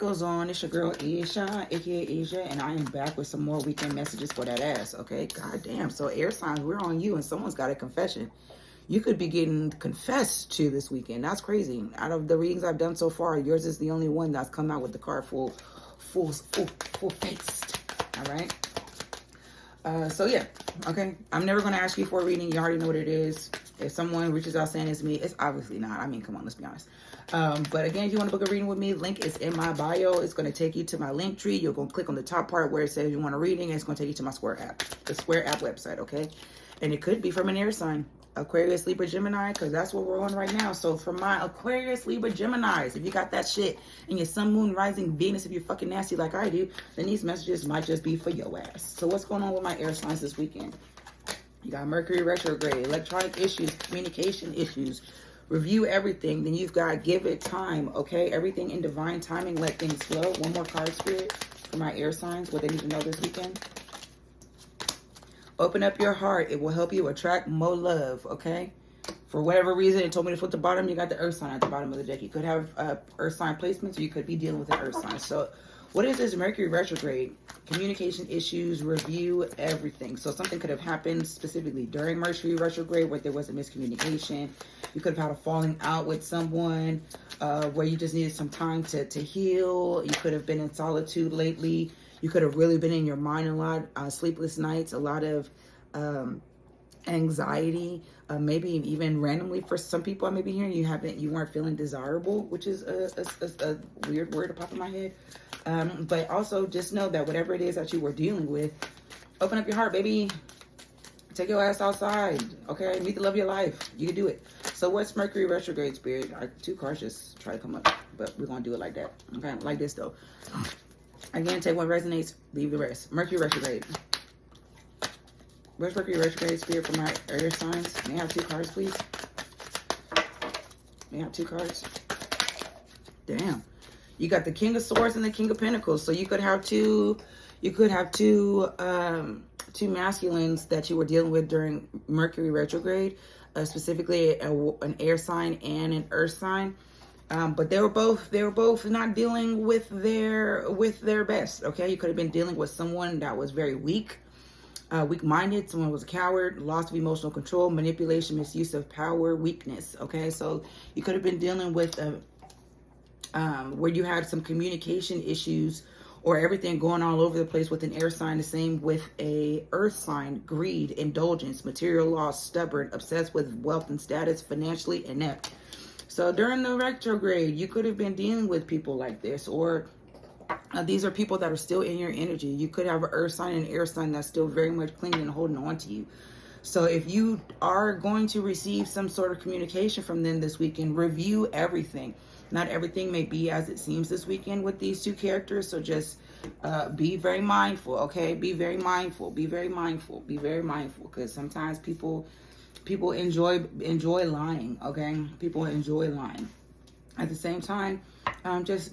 goes on? It's your girl Asia, aka Asia, and I am back with some more weekend messages for that ass. Okay, god damn. So air signs, we're on you, and someone's got a confession. You could be getting confessed to this weekend. That's crazy. Out of the readings I've done so far, yours is the only one that's come out with the card full faced. All right. So yeah, okay. I'm never gonna ask you for a reading. You already know what it is. If someone reaches out saying it's me, it's obviously not. I mean, come on, let's be honest. But again, if you want to book a reading with me, link is in my bio. It's going to take you to my link tree. You're going to click on the top part where it says you want a reading, and it's going to take you to my Square app, the Square app website, okay? And it could be from an air sign, Aquarius, Libra, Gemini, because that's what we're on right now. So for my Aquarius, Libra, Geminis, if you got that shit and your sun, moon, rising, Venus, if you're fucking nasty like I do, then these messages might just be for your ass. So what's going on with my air signs this weekend? You got Mercury retrograde, electronic issues, communication issues, review everything. Then you've got give it time, okay? Everything in divine timing, let things flow. One more card, Spirit, for my air signs, what they need to know this weekend. Open up your heart. It will help you attract more love, okay? For whatever reason, it told me to flip the bottom. You got the earth sign at the bottom of the deck. You could have earth sign placements, or you could be dealing with an earth sign. So what is this Mercury retrograde? Communication issues, review everything. So something could have happened specifically during Mercury retrograde where there was a miscommunication. You could have had a falling out with someone where you just needed some time to heal. You could have been in solitude lately. You could have really been in your mind a lot, sleepless nights, a lot of anxiety, maybe even randomly for some people I may be hearing you weren't feeling desirable, which is a weird word to pop in my head. But also just know that whatever it is that you were dealing with, open up your heart, baby. Take your ass outside, okay? Meet the love of your life. You can do it. So what's Mercury retrograde, Spirit? Two cards just try to come up, but we're going to do it like that, okay? Like this, though. Again, take what resonates, leave the rest. Mercury retrograde. Where's Mercury retrograde, Spirit, for my air signs? May I have two cards, please? May I have two cards? Damn. You got the King of Swords and the King of Pentacles. So you could have two masculines that you were dealing with during Mercury retrograde, specifically an air sign and an earth sign. But they were both not dealing with their best. Okay, you could have been dealing with someone that was very weak-minded. Someone was a coward, loss of emotional control, manipulation, misuse of power, weakness. Okay, so you could have been dealing with where you had some communication issues or everything going all over the place with an air sign. The same with a earth sign: greed, indulgence, material loss, stubborn, obsessed with wealth and status, financially inept. So during the retrograde, you could have been dealing with people like this, or these are people that are still in your energy. You could have an earth sign and an air sign that's still very much clinging and holding on to you. So if you are going to receive some sort of communication from them this weekend, review everything. Not everything may be as it seems this weekend with these two characters. So just be very mindful, okay? Be very mindful. Be very mindful. Be very mindful. Because sometimes people enjoy lying, okay? People enjoy lying. At the same time, just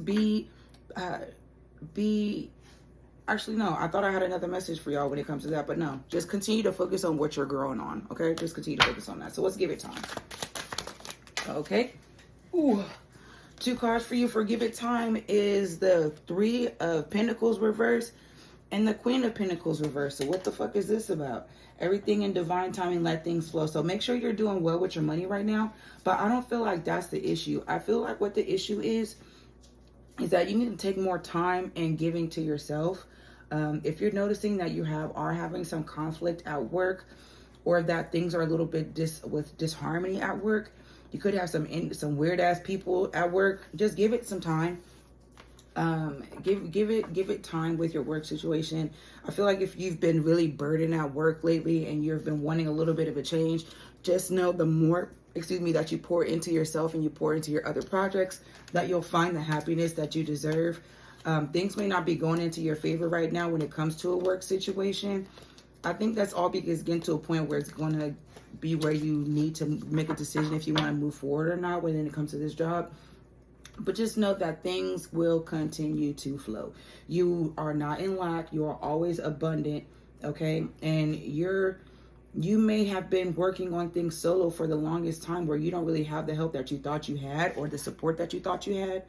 actually, no, I thought I had another message for y'all when it comes to that, but no, just continue to focus on what you're growing on, okay? Just continue to focus on that. So let's give it time. Okay. Ooh. Two cards for you for give it time is the Three of Pentacles reverse and the Queen of Pentacles reverse. So what the fuck is this about? Everything in divine timing, let things flow. So make sure you're doing well with your money right now, but I don't feel like that's the issue. I feel like what the issue is that you need to take more time in giving to yourself. If you're noticing that you are having some conflict at work, or that things are a little bit with disharmony at work, you could have some weird ass people at work. Just give it some time. Give it time with your work situation. I feel like if you've been really burdened at work lately and you've been wanting a little bit of a change, just know the more that you pour into yourself and you pour into your other projects, that you'll find the happiness that you deserve. Things may not be going into your favor right now when it comes to a work situation. I think that's all because getting to a point where it's going to be where you need to make a decision if you want to move forward or not when it comes to this job. But just know that things will continue to flow. You are not in lack. You are always abundant, okay? And you may have been working on things solo for the longest time where you don't really have the help that you thought you had or the support that you thought you had.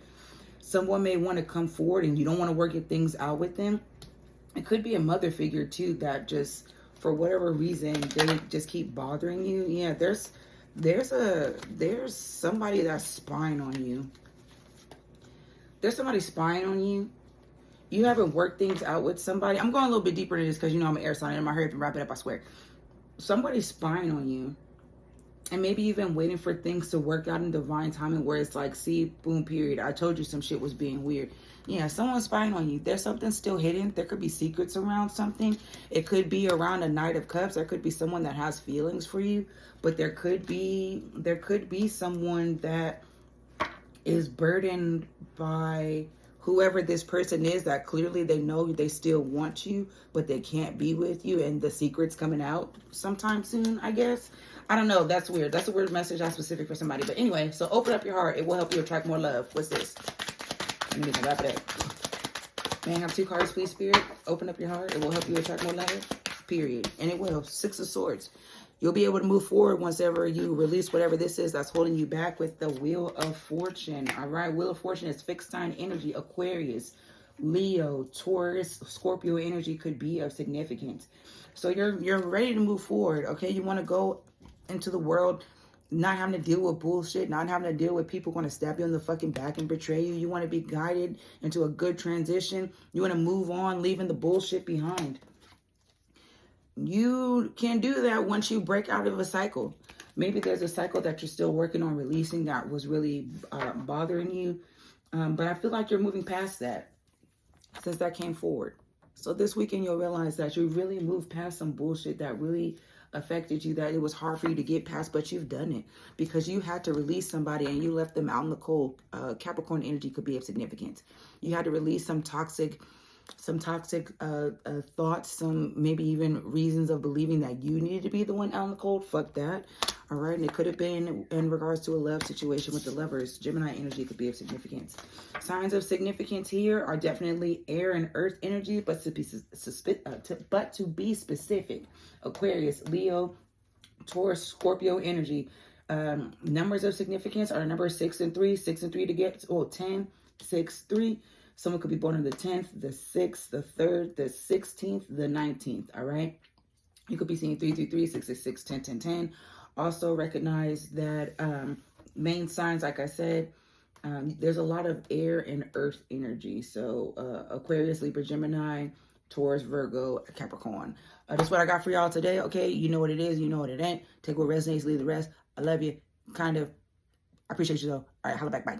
Someone may want to come forward and you don't want to work things out with them. It could be a mother figure too that just, for whatever reason, they just keep bothering you. Yeah, there's somebody that's spying on you. There's somebody spying on you. You haven't worked things out with somebody. I'm going a little bit deeper into this because you know I'm an air sign and my hair to wrap it up, I swear. Somebody's spying on you. And maybe you've been waiting for things to work out in divine timing where it's like, see, boom, period. I told you some shit was being weird. Yeah, someone's spying on you. There's something still hidden. There could be secrets around something. It could be around a Knight of Cups. There could be someone that has feelings for you. But there could be someone that is burdened by whoever this person is, that clearly they know they still want you, but they can't be with you, and the secret's coming out sometime soon, I guess. I don't know. That's weird. That's a weird message. That's specific for somebody. But anyway, so open up your heart. It will help you attract more love. What's this? Let me wrap it up. May I have 2 cards, please, Spirit? Open up your heart. It will help you attract more love. Period. And it will. 6 of Swords. You'll be able to move forward once ever you release whatever this is that's holding you back with the Wheel of Fortune. All right. Wheel of Fortune is fixed sign energy. Aquarius, Leo, Taurus, Scorpio energy could be of significance. So you're ready to move forward. Okay. You want to go into the world not having to deal with bullshit, not having to deal with people going to stab you in the fucking back and betray you. You want to be guided into a good transition. You want to move on, leaving the bullshit behind. You can do that once you break out of a cycle. Maybe there's a cycle that you're still working on releasing that was really bothering you. But I feel like you're moving past that since that came forward. So this weekend, you'll realize that you really moved past some bullshit that really affected you, that it was hard for you to get past, but you've done it because you had to release somebody and you left them out in the cold. Capricorn energy could be of significance. You had to release some toxic thoughts, some maybe even reasons of believing that you needed to be the one out in the cold. Fuck that. All right. And it could have been in regards to a love situation with the Lovers. Gemini energy could be of significance. Signs of significance here are definitely air and earth energy, but to be specific, Aquarius, Leo, Taurus, Scorpio energy. Numbers of significance are number 6 and 3. 6 and 3 to get, 10, 6, 3. Someone could be born on the 10th, the 6th, the 3rd, the 16th, the 19th, all right? You could be seeing 333, 666, 10, 10, 10. Also recognize that main signs, like I said, there's a lot of air and earth energy. So Aquarius, Libra, Gemini, Taurus, Virgo, Capricorn. That's what I got for y'all today, okay? You know what it is, you know what it ain't. Take what resonates, leave the rest. I love you, kind of. I appreciate you, though. All right, holla back, bye.